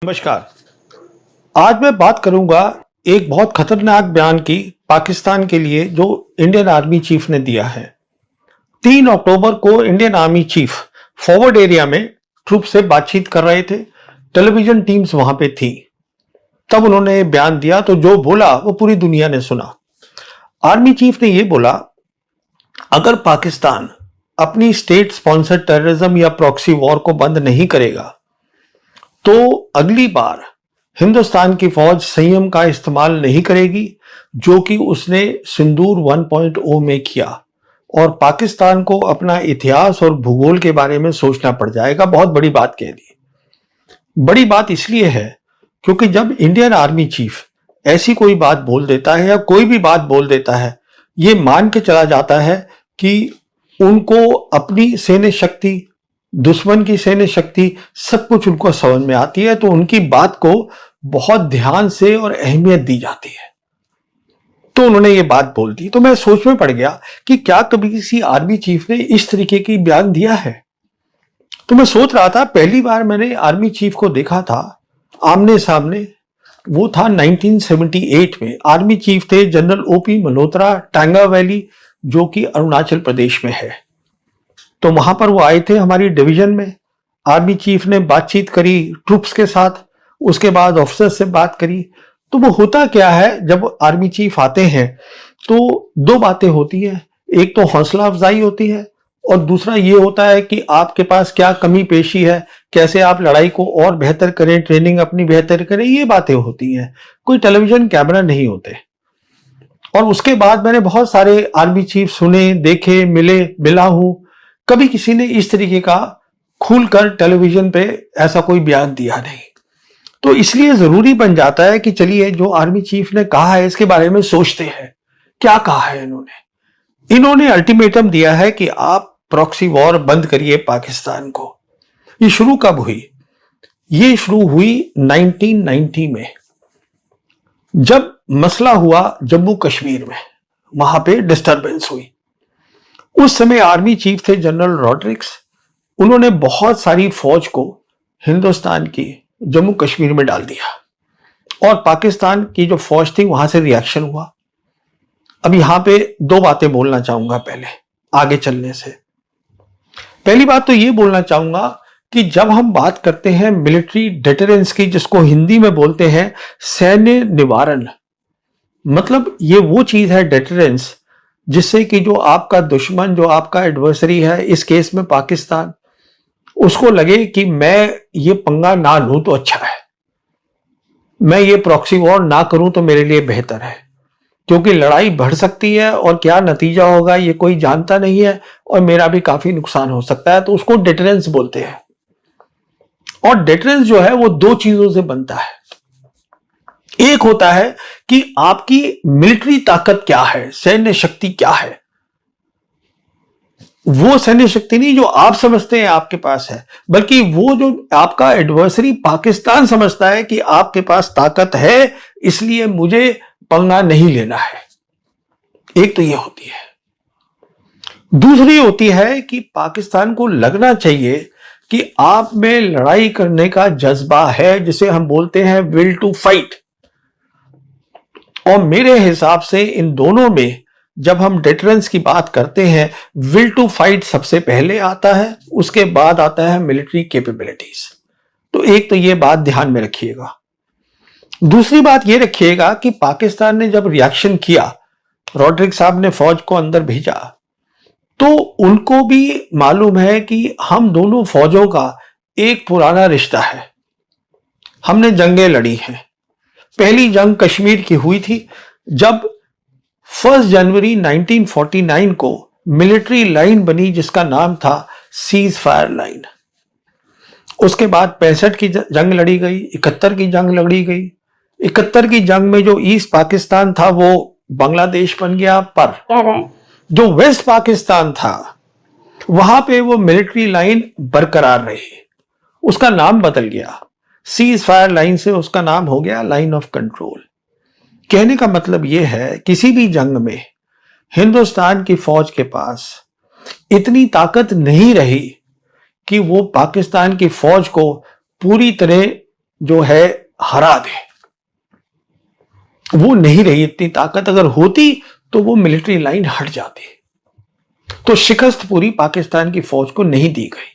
नमस्कार। आज मैं बात करूंगा एक बहुत खतरनाक बयान की पाकिस्तान के लिए जो इंडियन आर्मी चीफ ने दिया है। 3 अक्टूबर को Indian army chief forward area में ट्रूप से बातचीत कर रहे थे। टेलीविजन टीम्स वहां पे थी। तब उन्होंने बयान दिया तो जो बोला वो पूरी दुनिया ने सुना। आर्मी चीफ ने यह बोला, अगर पाकिस्तान अपनी स्टेट स्पॉन्सर्ड टेररिज्म या प्रॉक्सी वॉर को बंद नहीं करेगा तो अगली बार हिंदुस्तान की फौज संयम का इस्तेमाल नहीं करेगी, जो कि उसने सिंदूर 1.0 में किया, और पाकिस्तान को अपना इतिहास और भूगोल के बारे में सोचना पड़ जाएगा। बहुत बड़ी बात कह दी। बड़ी बात इसलिए है क्योंकि जब इंडियन आर्मी चीफ ऐसी कोई बात बोल देता है या कोई भी बात बोल देता है, ये मान के चला जाता है कि उनको अपनी सैन्य शक्ति, दुश्मन की सैन्य शक्ति, सब कुछ उनको समझ में आती है, तो उनकी बात को बहुत ध्यान से और अहमियत दी जाती है। तो उन्होंने ये बात बोल दी तो मैं सोच में पड़ गया कि क्या कभी किसी आर्मी चीफ ने इस तरीके की बयान दिया है। तो मैं सोच रहा था, पहली बार मैंने आर्मी चीफ को देखा था आमने सामने, वो था 1978 में। आर्मी चीफ थे जनरल ओपी मल्होत्रा, टांगा वैली, जो कि अरुणाचल प्रदेश में है। तो वहां पर वो आए थे हमारी डिवीजन में। आर्मी चीफ ने बातचीत करी ट्रूप्स के साथ, उसके बाद ऑफिसर्स से बात करी। तो वो होता क्या है, जब आर्मी चीफ आते हैं तो 2 बातें होती है। एक तो हौसला अफजाई होती है और दूसरा ये होता है कि आपके पास क्या कमी पेशी है, कैसे आप लड़ाई को और बेहतर करें, ट्रेनिंग अपनी बेहतर करें, ये बातें होती हैं। कोई टेलीविजन कैमरा नहीं होते। और उसके बाद मैंने बहुत सारे आर्मी चीफ सुने, देखे, मिला हूं। कभी किसी ने इस तरीके का खुलकर टेलीविजन पे ऐसा कोई बयान दिया नहीं। तो इसलिए जरूरी बन जाता है कि चलिए जो आर्मी चीफ ने कहा है इसके बारे में सोचते हैं। क्या कहा है इन्होंने अल्टीमेटम दिया है कि आप प्रॉक्सी वॉर बंद करिए पाकिस्तान को। ये शुरू कब हुई? ये शुरू हुई 1990 में, जब मसला हुआ जम्मू कश्मीर में, वहां पे डिस्टरबेंस हुई। उस समय आर्मी चीफ थे जनरल रॉड्रिक्स। उन्होंने बहुत सारी फौज को हिंदुस्तान की जम्मू कश्मीर में डाल दिया और पाकिस्तान की जो फौज थी वहां से रिएक्शन हुआ। अब यहां पे 2 बातें बोलना चाहूंगा पहले आगे चलने से। पहली बात तो ये बोलना चाहूंगा कि जब हम बात करते हैं मिलिट्री डिटरेंस की, जिसको हिंदी में बोलते हैं सैन्य निवारण, मतलब ये वो चीज है डिटरेंस जिससे कि जो आपका दुश्मन, जो आपका एडवर्सरी है, इस केस में पाकिस्तान, उसको लगे कि मैं ये पंगा ना लूं तो अच्छा है, मैं ये प्रॉक्सी वॉर ना करूं तो मेरे लिए बेहतर है, क्योंकि लड़ाई बढ़ सकती है और क्या नतीजा होगा ये कोई जानता नहीं है और मेरा भी काफी नुकसान हो सकता है। तो उसको डिटरेंस बोलते हैं। और डिटरेंस जो है वो 2 चीजों से बनता है। एक होता है कि आपकी मिलिट्री ताकत क्या है, सैन्य शक्ति क्या है। वो सैन्य शक्ति नहीं जो आप समझते हैं आपके पास है, बल्कि वो जो आपका एडवर्सरी पाकिस्तान समझता है कि आपके पास ताकत है, इसलिए मुझे पंगा नहीं लेना है। एक तो ये होती है। दूसरी होती है कि पाकिस्तान को लगना चाहिए कि आप में लड़ाई करने का जज्बा है, जिसे हम बोलते हैं विल टू फाइट। और मेरे हिसाब से इन दोनों में जब हम डिटरेंस की बात करते हैं, विल टू फाइट सबसे पहले आता है, उसके बाद आता है मिलिट्री कैपेबिलिटीज। तो एक तो ये बात ध्यान में रखिएगा। दूसरी बात ये रखिएगा कि पाकिस्तान ने जब रिएक्शन किया, रॉड्रिक साहब ने फौज को अंदर भेजा, तो उनको भी मालूम है कि हम दोनों फौजों का एक पुराना रिश्ता है। हमने जंगें लड़ी हैं। पहली जंग कश्मीर की हुई थी, जब 1 जनवरी 1949 को मिलिट्री लाइन बनी जिसका नाम था सीज फायर लाइन। उसके बाद 65 की जंग लड़ी गई, 71 की जंग लड़ी गई। 71 की जंग में जो ईस्ट पाकिस्तान था वो बांग्लादेश बन गया, पर जो वेस्ट पाकिस्तान था वहां पे वो मिलिट्री लाइन बरकरार रही। उसका नाम बदल गया, सीज फायर लाइन से उसका नाम हो गया लाइन ऑफ कंट्रोल। कहने का मतलब यह है, किसी भी जंग में हिंदुस्तान की फौज के पास इतनी ताकत नहीं रही कि वो पाकिस्तान की फौज को पूरी तरह जो है हरा दे। वो नहीं रही इतनी ताकत, अगर होती तो वो मिलिट्री लाइन हट जाती। तो शिकस्त पूरी पाकिस्तान की फौज को नहीं दी गई,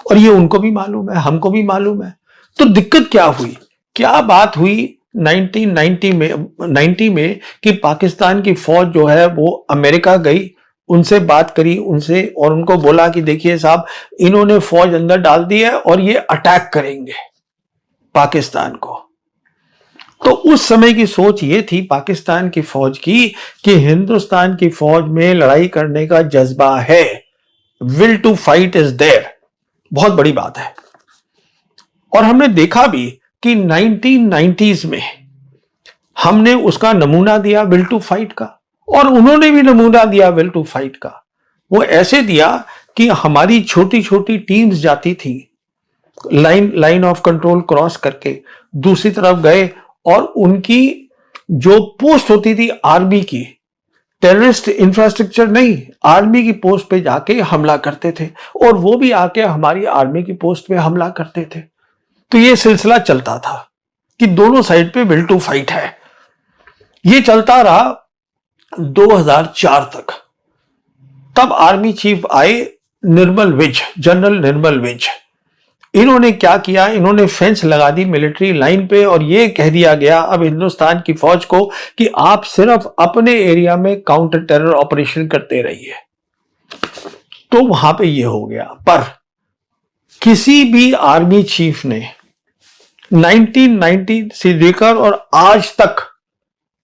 और ये उनको भी मालूम है, हमको भी मालूम है। तो दिक्कत क्या हुई, क्या बात हुई 1990 में कि पाकिस्तान की फौज जो है वो अमेरिका गई, उनसे बात करी उनसे, और उनको बोला कि देखिए साहब, इन्होंने फौज अंदर डाल दी है और ये अटैक करेंगे पाकिस्तान को। तो उस समय की सोच ये थी पाकिस्तान की फौज की कि हिंदुस्तान की फौज में लड़ाई करने का जज्बा है, will to fight is there. बहुत बड़ी बात है। और हमने देखा भी कि 1990s में हमने उसका नमूना दिया विल टू फाइट का, और उन्होंने भी नमूना दिया विल टू फाइट का। वो ऐसे दिया कि हमारी छोटी छोटी टीम्स जाती थी, लाइन ऑफ कंट्रोल क्रॉस करके दूसरी तरफ गए, और उनकी जो पोस्ट होती थी आर्मी की, टेररिस्ट इंफ्रास्ट्रक्चर नहीं, आर्मी की पोस्ट पे जाके हमला करते थे, और वो भी आके हमारी आर्मी की पोस्ट पे हमला करते थे। तो ये सिलसिला चलता था कि दोनों साइड पे विल टू फाइट है। ये चलता रहा 2004 तक। तब आर्मी चीफ आए निर्मल विज, जनरल निर्मल विज। इन्होंने क्या किया, इन्होंने फेंस लगा दी मिलिट्री लाइन पे, और ये कह दिया गया अब हिंदुस्तान की फौज को कि आप सिर्फ अपने एरिया में काउंटर टेरर ऑपरेशन करते रहिए। तो वहां पे ये हो गया। पर किसी भी आर्मी चीफ ने 1990 से लेकर और आज तक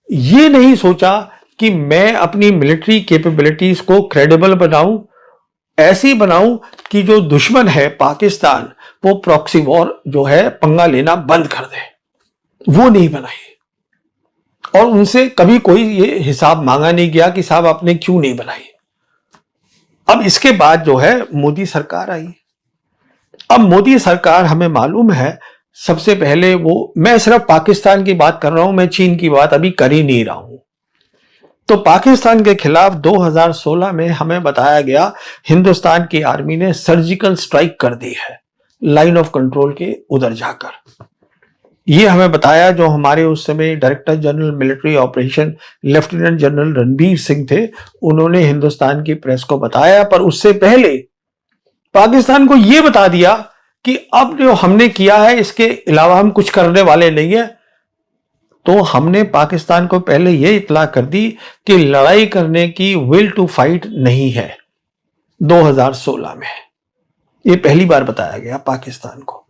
ये नहीं सोचा कि मैं अपनी मिलिट्री कैपेबिलिटीज को क्रेडिबल बनाऊं, ऐसी बनाऊं कि जो दुश्मन है पाकिस्तान, वो प्रॉक्सी वॉर जो है पंगा लेना बंद कर दे। वो नहीं बनाई, और उनसे कभी कोई ये हिसाब मांगा नहीं गया कि साहब आपने क्यों नहीं बनाई। अब इसके बाद जो है मोदी सरकार आई। अब मोदी सरकार, हमें मालूम है, सबसे पहले वो, मैं सिर्फ पाकिस्तान की बात कर रहा हूं, मैं चीन की बात अभी कर ही नहीं रहा हूं। तो पाकिस्तान के खिलाफ 2016 में हमें बताया गया हिंदुस्तान की आर्मी ने सर्जिकल स्ट्राइक कर दी है लाइन ऑफ कंट्रोल के उधर जाकर। ये हमें बताया जो हमारे उस समय director general military operation lieutenant general Ranbir Singh थे, उन्होंने हिंदुस्तान की प्रेस को बताया। पर उससे पहले पाकिस्तान को यह बता दिया कि अब जो हमने किया है इसके अलावा हम कुछ करने वाले नहीं है। तो हमने पाकिस्तान को पहले यह इत्तला कर दी कि लड़ाई करने की विल टू फाइट नहीं है। 2016 में यह पहली बार बताया गया पाकिस्तान को।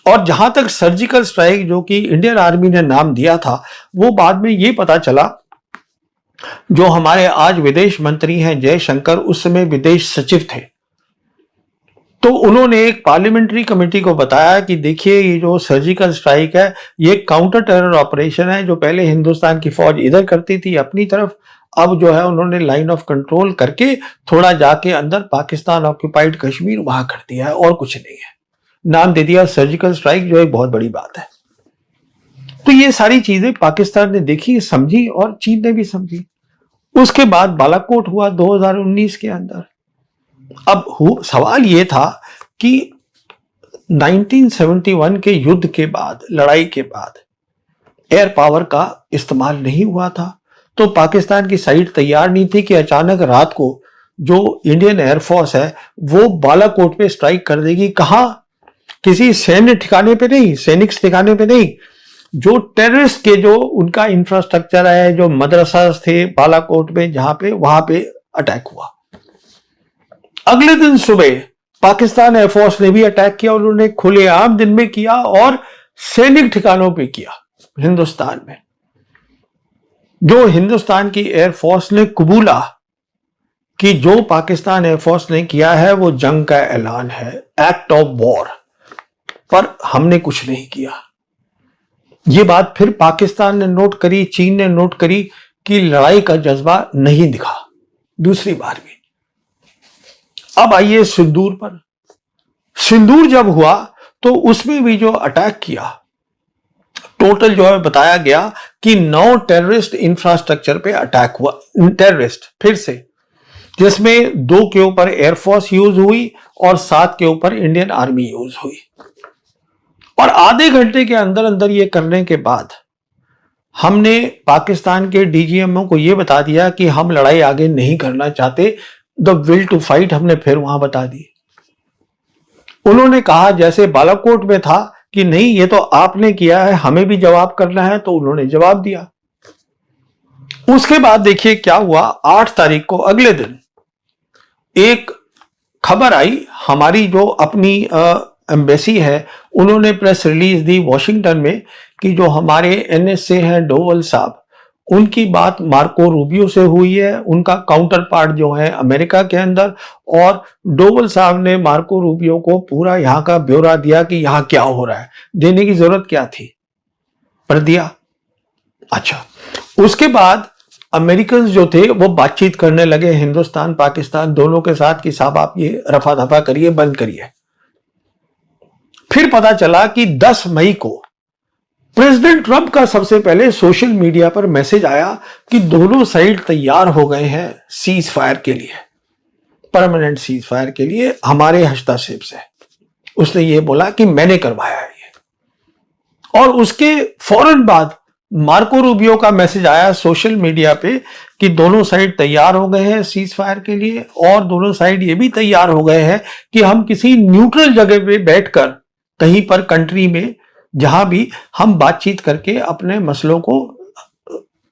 और जहां तक सर्जिकल स्ट्राइक जो कि इंडियन आर्मी ने नाम दिया था, वो बाद में यह पता चला, जो हमारे आज विदेश मंत्री हैं जयशंकर, उस समय विदेश सचिव थे, तो उन्होंने एक पार्लियामेंट्री कमेटी को बताया कि देखिए ये जो सर्जिकल स्ट्राइक है ये काउंटर टेरर ऑपरेशन है। जो पहले हिंदुस्तान की फौज इधर करती थी अपनी तरफ, अब जो है उन्होंने लाइन ऑफ कंट्रोल करके थोड़ा जाके अंदर पाकिस्तान ऑक्यूपाइड कश्मीर वहां कर दिया है, और कुछ नहीं है। नाम दे दिया सर्जिकल स्ट्राइक, जो एक बहुत बड़ी बात है। तो ये सारी चीजें पाकिस्तान ने देखी, समझी, और चीन ने भी समझी। उसके बाद बालाकोट हुआ 2019 के अंदर। अब सवाल यह था कि 1971 के युद्ध के बाद, लड़ाई के बाद एयर पावर का इस्तेमाल नहीं हुआ था, तो पाकिस्तान की साइड तैयार नहीं थी कि अचानक रात को जो इंडियन एयरफोर्स है वो बालाकोट पे स्ट्राइक कर देगी। कहां? किसी सैन्य ठिकाने पे नहीं, सैनिक ठिकाने पे नहीं, जो टेररिस्ट के जो उनका इंफ्रास्ट्रक्चर है, जो मदरसा थे बालाकोट में, जहां पे, वहां पे अटैक हुआ। अगले दिन सुबह पाकिस्तान एयरफोर्स ने भी अटैक किया। उन्होंने खुलेआम दिन में किया और सैनिक ठिकानों पे किया हिंदुस्तान में। जो हिंदुस्तान की एयरफोर्स ने कबूला कि जो पाकिस्तान एयरफोर्स ने किया है वो जंग का ऐलान है, एक्ट ऑफ वॉर। पर हमने कुछ नहीं किया। ये बात फिर पाकिस्तान ने नोट करी, चीन ने नोट करी कि लड़ाई का जज्बा नहीं दिखा दूसरी बार भी। अब आइए सिंदूर पर। सिंदूर जब हुआ तो उसमें भी जो अटैक किया, टोटल जो है बताया गया कि 9 टेररिस्ट इंफ्रास्ट्रक्चर पे अटैक हुआ, टेररिस्ट फिर से, जिसमें 2 के ऊपर एयरफोर्स यूज हुई और 7 के ऊपर इंडियन आर्मी यूज हुई। और आधे घंटे के अंदर अंदर ये करने के बाद हमने पाकिस्तान के डीजीएमओ को ये बता दिया कि हम लड़ाई आगे नहीं करना चाहते। द विल टू फाइट हमने फिर वहां बता दी। उन्होंने कहा जैसे बालाकोट में था कि नहीं ये तो आपने किया है, हमें भी जवाब करना है, तो उन्होंने जवाब दिया। उसके बाद देखिए क्या हुआ। 8 तारीख को अगले दिन एक खबर आई, हमारी जो अपनी एम्बेसी है उन्होंने प्रेस रिलीज दी वॉशिंगटन में कि जो हमारे एनएसए हैं डोवल साहब, उनकी बात मार्को रूबियो से हुई है, उनका काउंटर पार्ट जो है अमेरिका के अंदर, और डोवल साहब ने मार्को रूबियो को पूरा यहां का ब्यौरा दिया कि यहां क्या हो रहा है। देने की जरूरत क्या थी, पर दिया। अच्छा, उसके बाद अमेरिकन जो थे वो बातचीत करने लगे हिंदुस्तान पाकिस्तान दोनों के साथ कि साहब आप ये रफा दफा करिए, बंद करिए। फिर पता चला कि 10 मई को प्रेसिडेंट ट्रंप का सबसे पहले सोशल मीडिया पर मैसेज आया कि दोनों साइड तैयार हो गए हैं सीज फायर के लिए, परमानेंट सीज फायर के लिए हमारे हस्तक्षेप से। उसने ये बोला कि मैंने करवाया है ये। और उसके फौरन बाद मार्को रूबियो का मैसेज आया सोशल मीडिया पे कि दोनों साइड तैयार हो गए हैं सीज फायर के लिए, और दोनों साइड ये भी तैयार हो गए हैं कि हम किसी न्यूट्रल जगह पे बैठकर कहीं पर कंट्री में जहां भी हम बातचीत करके अपने मसलों को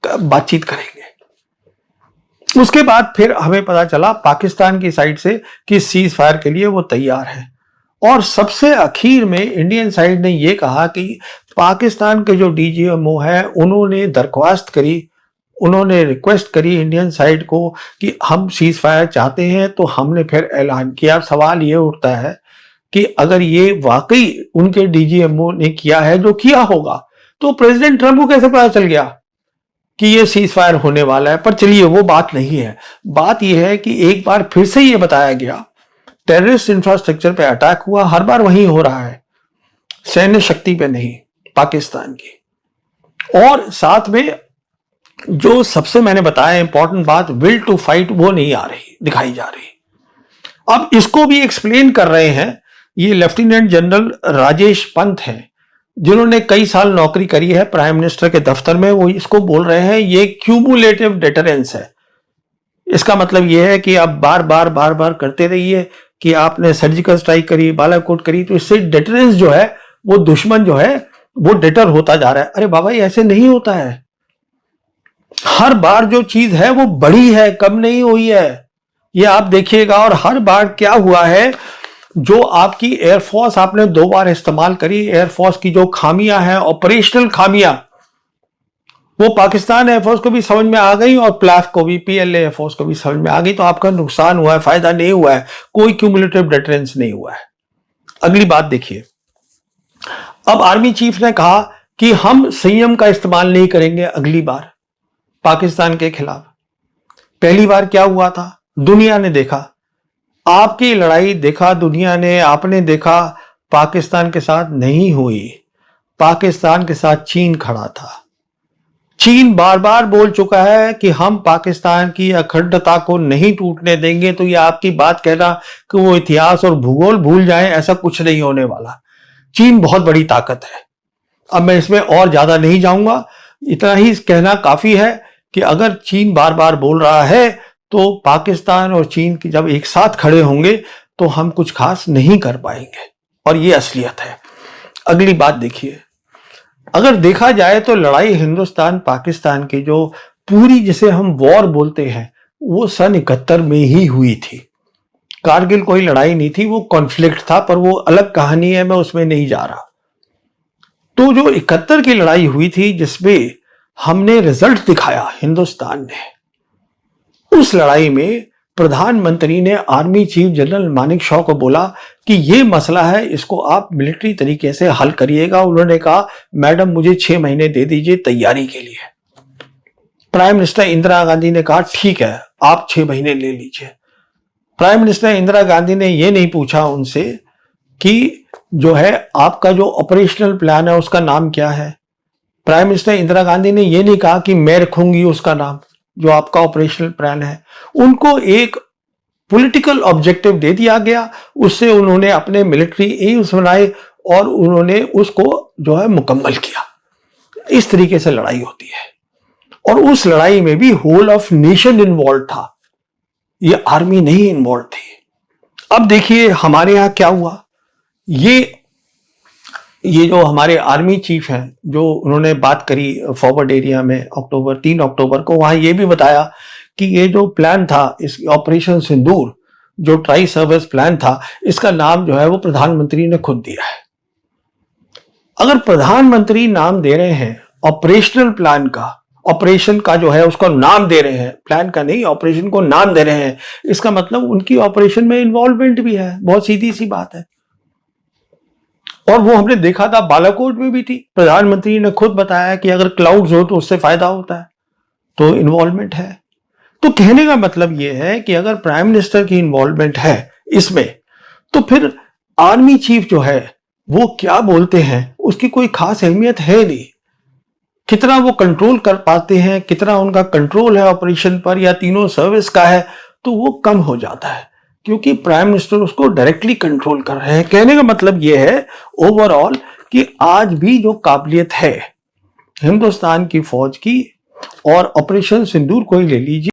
बातचीत करेंगे। उसके बाद फिर हमें पता चला पाकिस्तान की साइड से कि सीज फायर के लिए वो तैयार है। और सबसे आखिर में इंडियन साइड ने ये कहा कि पाकिस्तान के जो डीजीएमओ है उन्होंने दरख्वास्त करी, उन्होंने रिक्वेस्ट करी इंडियन साइड को कि हम सीज फायर चाहते हैं। तो हमने फिर ऐलान किया। सवाल ये उठता है कि अगर ये वाकई उनके डीजीएमओ ने किया है जो किया होगा, तो प्रेसिडेंट ट्रंप को कैसे पता चल गया कि ये सीज फायर होने वाला है? पर चलिए वो बात नहीं है। बात यह है कि एक बार फिर से ये बताया गया टेररिस्ट इंफ्रास्ट्रक्चर पे अटैक हुआ, हर बार वही हो रहा है, सैन्य शक्ति पे नहीं, पाकिस्तान की। और साथ में जो सबसे मैंने बताया इंपॉर्टेंट बात, विल टू फाइट, वो नहीं आ रही, दिखाई जा रही। अब इसको भी एक्सप्लेन कर रहे हैं ये लेफ्टिनेंट जनरल राजेश पंत हैं, जिन्होंने कई साल नौकरी करी है प्राइम मिनिस्टर के दफ्तर में। वो इसको बोल रहे हैं ये क्यूमुलेटिव डेटरेंस है। इसका मतलब ये है कि आप बार बार करते रहिए कि आपने सर्जिकल स्ट्राइक करी, बालाकोट करी, तो इससे डेटरेंस जो है, वो दुश्मन जो है वो डेटर होता जा रहा है। अरे बाबा, ये ऐसे नहीं होता है। हर बार जो चीज है वो बड़ी है, कम नहीं हुई है, ये आप देखिएगा। और हर बार क्या हुआ है, जो आपकी एयरफोर्स आपने 2 बार इस्तेमाल करी, एयरफोर्स की जो खामियां हैं, ऑपरेशनल खामियां, वो पाकिस्तान एयरफोर्स को भी समझ में आ गई और प्लाफ को भी, पीएलए एयरफोर्स को भी समझ में आ गई। तो आपका नुकसान हुआ है, फायदा नहीं हुआ है, कोई क्यूमुलेटिव डेटरेंस नहीं हुआ है। अगली बात देखिए। अब आर्मी चीफ ने कहा कि हम संयम का इस्तेमाल नहीं करेंगे अगली बार पाकिस्तान के खिलाफ। पहली बार क्या हुआ था, दुनिया ने देखा, आपकी लड़ाई देखा दुनिया ने, आपने देखा पाकिस्तान के साथ नहीं हुई। पाकिस्तान के साथ चीन खड़ा था। चीन बार बार बोल चुका है कि हम पाकिस्तान की अखंडता को नहीं टूटने देंगे। तो ये आपकी बात कहना कि वो इतिहास और भूगोल भूल जाएं, ऐसा कुछ नहीं होने वाला। चीन बहुत बड़ी ताकत है। अब मैं इसमें और ज्यादा नहीं जाऊंगा, इतना ही कहना काफी है कि अगर चीन बार बार बोल रहा है तो पाकिस्तान और चीन की जब एक साथ खड़े होंगे तो हम कुछ खास नहीं कर पाएंगे, और ये असलियत है। अगली बात देखिए। अगर देखा जाए तो लड़ाई हिंदुस्तान पाकिस्तान की जो पूरी, जिसे हम वॉर बोलते हैं, वो सन 71 में ही हुई थी। कारगिल कोई लड़ाई नहीं थी, वो कॉन्फ्लिक्ट था, पर वो अलग कहानी है, मैं उसमें नहीं जा रहा। तो जो 71 की लड़ाई हुई थी जिसमें हमने रिजल्ट दिखाया हिंदुस्तान ने, उस लड़ाई में प्रधानमंत्री ने army chief general Manek Shaw को बोला कि ये मसला है, इसको आप मिलिट्री तरीके से हल करिएगा। उन्होंने कहा मैडम मुझे 6 महीने दे दीजिए तैयारी के लिए। प्राइम मिनिस्टर इंदिरा गांधी ने कहा ठीक है, आप 6 महीने ले लीजिए। प्राइम मिनिस्टर इंदिरा गांधी ने ये नहीं पूछा उनसे कि जो है आपका जो ऑपरेशनल प्लान है उसका नाम क्या है। प्राइम मिनिस्टर इंदिरा गांधी ने ये नहीं कहा कि मैं रखूंगी उसका नाम, जो आपका ऑपरेशनल प्लान है। उनको एक पॉलिटिकल ऑब्जेक्टिव दे दिया गया, उससे उन्होंने अपने मिलिट्री एम्स बनाए और उन्होंने उसको जो है मुकम्मल किया। इस तरीके से लड़ाई होती है, और उस लड़ाई में भी होल ऑफ नेशन इन्वॉल्व था, ये आर्मी नहीं इन्वॉल्व थी। अब देखिए हमारे यहां क्या हुआ, ये जो हमारे आर्मी चीफ हैं, जो उन्होंने बात करी फॉरवर्ड एरिया में 3 अक्टूबर को, वहां ये भी बताया कि ये जो प्लान था, इस ऑपरेशन सिंदूर, जो ट्राई सर्विस प्लान था, इसका नाम जो है वो प्रधानमंत्री ने खुद दिया है। अगर प्रधानमंत्री नाम दे रहे हैं ऑपरेशनल प्लान का, ऑपरेशन का जो है उसको नाम दे रहे हैं, प्लान का नहीं, ऑपरेशन को नाम दे रहे हैं, इसका मतलब उनकी ऑपरेशन में इन्वॉल्वमेंट भी है। बहुत सीधी सी बात है। और वो हमने देखा था बालाकोट में भी थी, प्रधानमंत्री ने खुद बताया कि अगर क्लाउड्स हो तो उससे फायदा होता है, तो इन्वॉल्वमेंट है। तो कहने का मतलब यह है कि अगर प्राइम मिनिस्टर की इन्वॉल्वमेंट है इसमें, तो फिर आर्मी चीफ जो है वो क्या बोलते हैं उसकी कोई खास अहमियत है नहीं। कितना वो कंट्रोल कर पाते हैं, कितना उनका कंट्रोल है ऑपरेशन पर या तीनों सर्विस का है, तो वो कम हो जाता है, क्योंकि प्राइम मिनिस्टर उसको डायरेक्टली कंट्रोल कर रहे हैं। कहने का मतलब ये है ओवरऑल कि आज भी जो काबिलियत है हिंदुस्तान की फौज की, और ऑपरेशन सिंदूर को ही ले लीजिए,